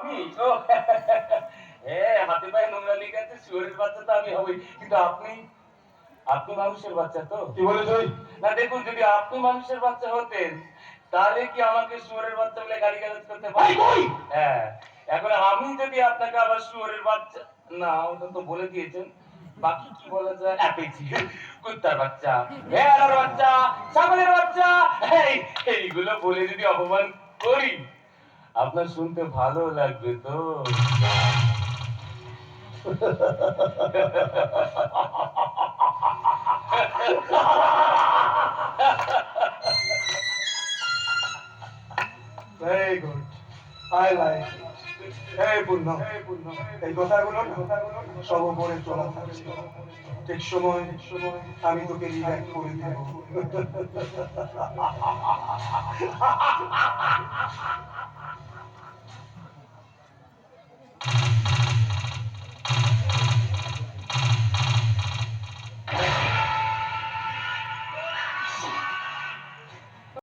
আমি ও হাতে পায়ে নোংরা লেগে আছে, শুয়োরের বাচ্চা তো আমি হবই, কিন্তু আপনি আপনি মানুষের বাচ্চা তো? কি বলে তুই? না দেখুন, যদি আপনি মানুষের বাচ্চা হতেন তাহলে কি আমাকে শুয়োরের বাচ্চা বলে গালিগালাজ করতে ভাই পারেন? কই? হ্যাঁ, এখন আমি যদি আপনাকে আবার শুয়োরের বাচ্চা, না ওটা তো বলে দিয়েছেন, বাকি কি বলা যায়? পেয়েছি, কুত্তার বাচ্চা, ভেড়ার বাচ্চা, ছাগলের বাচ্চা, এই এইগুলো বলে যদি অপমান করি আপনার শুনতে ভালো লাগবে তো? Very good, I like it. এই পূর্ণ, এই কথাগুলো না সব উপরে চলা থাকছে, ঠিক সময় আমি তোকে রিল্যাক্স করে দেব।